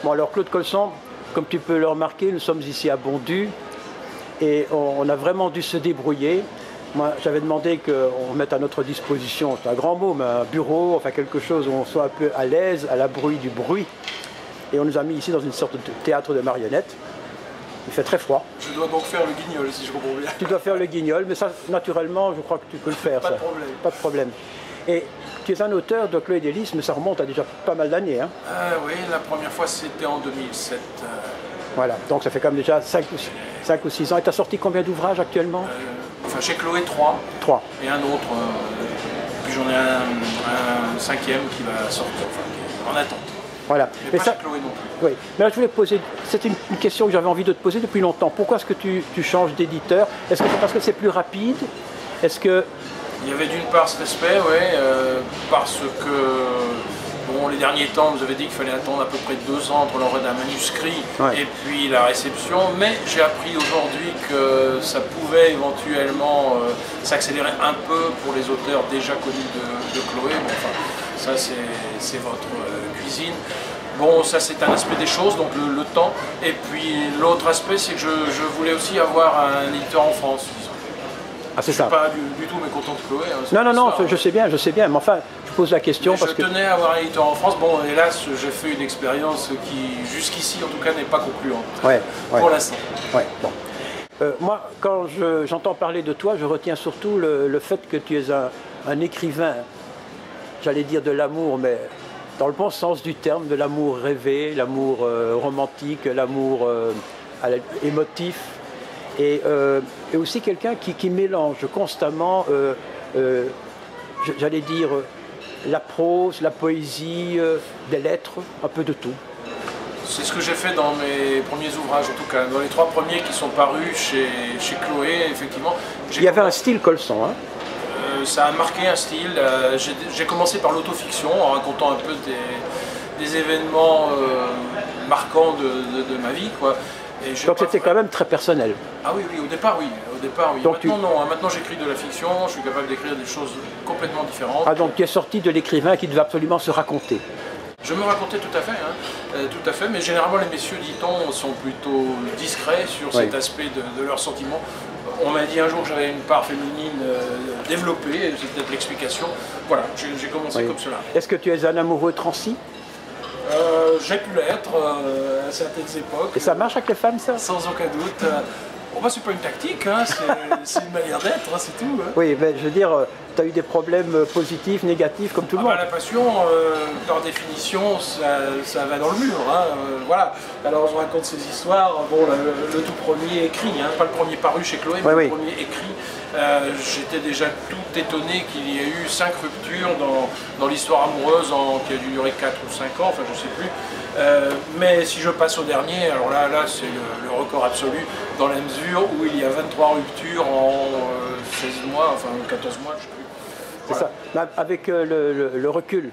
Bon, alors Claude Colson, comme tu peux le remarquer, nous sommes ici à Bondu et on a vraiment dû se débrouiller. Moi, j'avais demandé qu'on mette à notre disposition, c'est un grand mot, mais un bureau, enfin quelque chose où on soit un peu à l'aise à l'abri du bruit. Et on nous a mis ici dans une sorte de théâtre de marionnettes. Il fait très froid. Je dois donc faire le guignol, si je comprends bien. Tu dois faire le guignol, mais ça, naturellement, je crois que tu peux le faire. Pas ça. de problème. Pas de problème. Et tu es un auteur de Chloé Délices, mais ça remonte à déjà pas mal d'années. Hein. Oui, la première fois c'était en 2007. Voilà, donc ça fait quand même déjà 5 ou 6 ans. Et tu as sorti combien d'ouvrages actuellement? Enfin, chez Chloé, 3. 3. Et un autre. Puis j'en ai un cinquième qui va sortir, enfin, qui est en attente. Voilà. Mais pas chez Chloé non plus. Oui, mais là je voulais te poser, c'est une question que j'avais envie de te poser depuis longtemps. Pourquoi est-ce que tu changes d'éditeur? Est-ce que c'est parce que c'est plus rapide? Est-ce que... Il y avait d'une part ce respect, oui, parce que bon, les derniers temps, vous avez dit qu'il fallait attendre à peu près 2 ans entre l'envoi d'un manuscrit et puis la réception, mais j'ai appris aujourd'hui que ça pouvait éventuellement s'accélérer un peu pour les auteurs déjà connus de Chloé. Bon, enfin, ça c'est votre cuisine. Bon, ça c'est un aspect des choses, donc le temps. Et puis l'autre aspect, c'est que je voulais aussi avoir un éditeur en France, disons. Ah, c'est Je ne ça. suis pas du tout mécontent de Chloé. Hein, non, je sais bien, mais enfin, je pose la question parce que... Je tenais à avoir un éditeur en France. Bon, hélas, j'ai fait une expérience qui, jusqu'ici, en tout cas, n'est pas concluante. Pour l'instant. Ouais, bon. Moi, quand j'entends parler de toi, je retiens surtout le fait que tu es un écrivain, j'allais dire de l'amour, mais dans le bon sens du terme, de l'amour rêvé, l'amour romantique, l'amour émotif. Et aussi quelqu'un qui mélange constamment, j'allais dire, la prose, la poésie, des lettres, un peu de tout. C'est ce que j'ai fait dans mes premiers ouvrages, en tout cas. Dans les 3 premiers qui sont parus chez Chloé, effectivement. Il y avait un style Colson, hein. Ça a marqué un style. J'ai commencé par l'autofiction, en racontant un peu des événements marquants de ma vie, quoi. Donc c'était quand même très personnel. Ah oui, au départ oui. Donc maintenant non, maintenant j'écris de la fiction, je suis capable d'écrire des choses complètement différentes. Ah donc tu es sorti de l'écrivain qui devait absolument se raconter. Je me racontais tout à fait, tout à fait, mais généralement les messieurs, dit-on, sont plutôt discrets sur cet aspect de leurs sentiments. On m'a dit un jour que j'avais une part féminine développée, c'est peut-être l'explication. Voilà, j'ai commencé comme cela. Est-ce que tu es un amoureux transi? J'ai pu l'être à certaines époques. Et ça marche avec les femmes, ça? Sans aucun doute. Bon, bah, c'est pas une tactique, hein, c'est une manière d'être, hein, c'est tout. Hein. Oui, mais je veux dire, tu as eu des problèmes positifs, négatifs, comme tout le monde. La passion, par définition, ça va dans le mur. Hein, voilà. Alors je raconte ces histoires. Bon, le tout premier écrit, hein, pas le premier paru chez Chloé, mais le premier écrit. J'étais déjà tout étonné qu'il y ait eu 5 ruptures dans l'histoire amoureuse qui a dû durer 4 ou 5 ans, enfin je sais plus. Mais si je passe au dernier, alors là c'est le record absolu, dans la mesure où il y a 23 ruptures en 16 mois, enfin 14 mois, je sais plus. C'est ça. Mais avec le recul,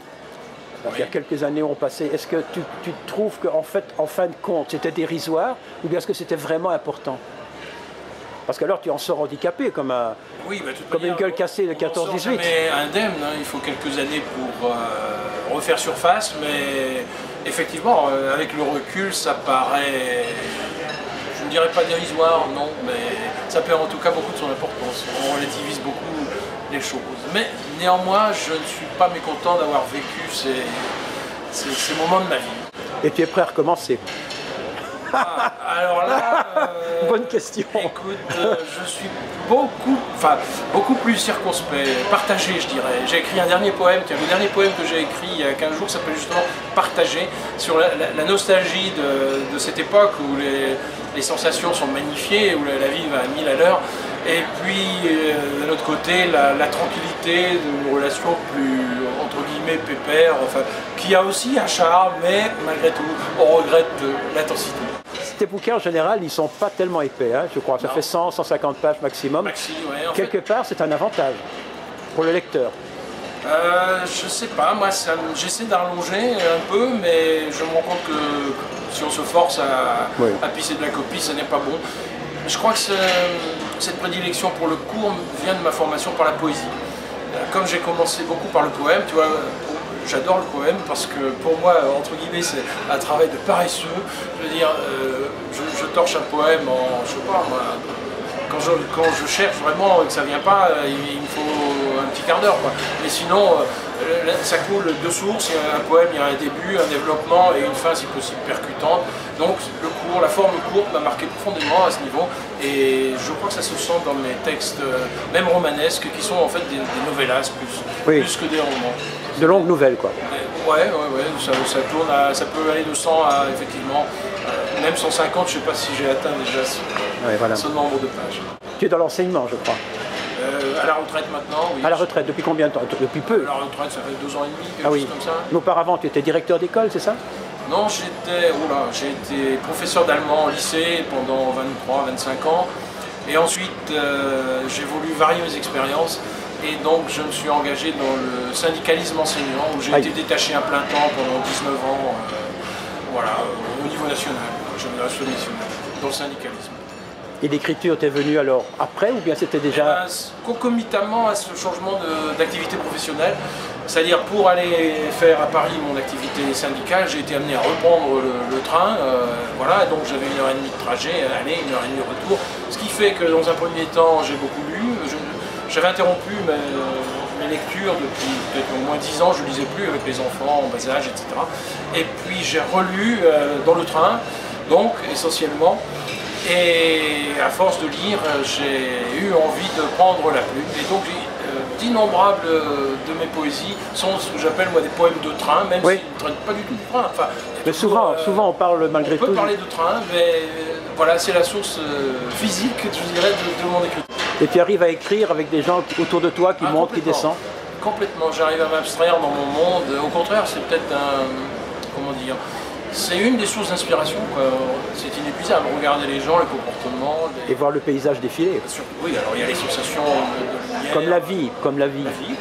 il y a quelques années ont passé, est-ce que tu trouves qu'en fait, en fin de compte, c'était dérisoire ou bien est-ce que c'était vraiment important? Parce qu'alors tu en sors handicapé comme une gueule cassée de 14-18. On sort jamais indemne, hein, il faut quelques années pour refaire surface, mais effectivement, avec le recul, ça paraît, je ne dirais pas dérisoire, non, mais ça perd en tout cas beaucoup de son importance. On relativise beaucoup les choses. Mais néanmoins, je ne suis pas mécontent d'avoir vécu ces moments de ma vie. Et tu es prêt à recommencer? Alors là, bonne question. Écoute, je suis beaucoup plus circonspect, partagé, je dirais. J'ai écrit un dernier poème, le dernier poème que j'ai écrit il y a 15 jours s'appelle justement Partagé, sur la nostalgie de cette époque où les sensations sont magnifiées, où la vie va à 1000 à l'heure. Et puis, d'un autre côté, la tranquillité d'une relation plus, entre guillemets, pépère, enfin, qui a aussi un charme, mais malgré tout, on regrette l'intensité. Tes bouquins, en général, ils ne sont pas tellement épais, hein, je crois. Ça fait 100, 150 pages maximum. Quelque part, c'est un avantage pour le lecteur. Je sais pas, moi j'essaie d'allonger un peu, mais je me rends compte que si on se force à pisser de la copie, ce n'est pas bon. Je crois que cette prédilection pour le court vient de ma formation par la poésie. Comme j'ai commencé beaucoup par le poème, tu vois, j'adore le poème parce que pour moi, entre guillemets, c'est un travail de paresseux. Je veux dire, je torche un poème en, je sais pas moi, quand je cherche vraiment et que ça vient pas, il me faut un petit quart d'heure. Mais sinon, ça coule de sources. Il y a un poème, il y a un début, un développement et une fin si possible percutante. Donc la forme courte m'a marqué profondément à ce niveau. Et je crois que ça se sent dans mes textes, même romanesques, qui sont en fait des novellas plus que des romans. De longues nouvelles, quoi. Ouais, ça tourne ça peut aller de 100 à effectivement, même 150, je ne sais pas si j'ai atteint déjà ce nombre de pages. Tu es dans l'enseignement, je crois. À la retraite maintenant, oui. À la retraite, depuis combien de temps? Depuis peu. À la retraite, ça fait 2 ans et demi, quelque chose comme ça. Mais auparavant, tu étais directeur d'école, c'est ça? Non, j'ai été professeur d'allemand au lycée pendant 23-25 ans. Et ensuite, j'ai voulu varier mes expériences. Et donc, je me suis engagé dans le syndicalisme enseignant, où j'ai été détaché à plein temps pendant 19 ans, au niveau national. J'avais la nationale, dans le syndicalisme. Et l'écriture t'est venue alors après ou bien c'était déjà... Concomitamment à ce changement d'activité professionnelle, c'est-à-dire pour aller faire à Paris mon activité syndicale, j'ai été amené à reprendre le train, donc j'avais 1h30 de trajet, aller, 1h30 de retour, ce qui fait que dans un premier temps j'ai beaucoup lu, j'avais interrompu mes lectures depuis peut-être au moins 10 ans, je ne lisais plus avec les enfants en bas âge, etc. Et puis j'ai relu dans le train, donc essentiellement. Et à force de lire, j'ai eu envie de prendre la plume. Et donc d'innombrables de mes poésies sont ce que j'appelle moi des poèmes de train, même s'ils ne traitent pas du tout de train. Enfin, mais souvent on parle malgré tout... On peut parler de train, mais voilà, c'est la source physique, je dirais, de mon écriture. Et tu arrives à écrire avec des gens autour de toi qui montent, qui descendent? Complètement, j'arrive à m'abstraire dans mon monde. Au contraire, c'est peut-être comment dire, c'est une des sources d'inspiration. C'est inépuisable. Regarder les gens, les comportements. Et voir le paysage défiler. Oui, alors il y a les sensations de lumière. Comme la vie. La vie,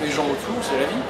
les gens autour, c'est la vie.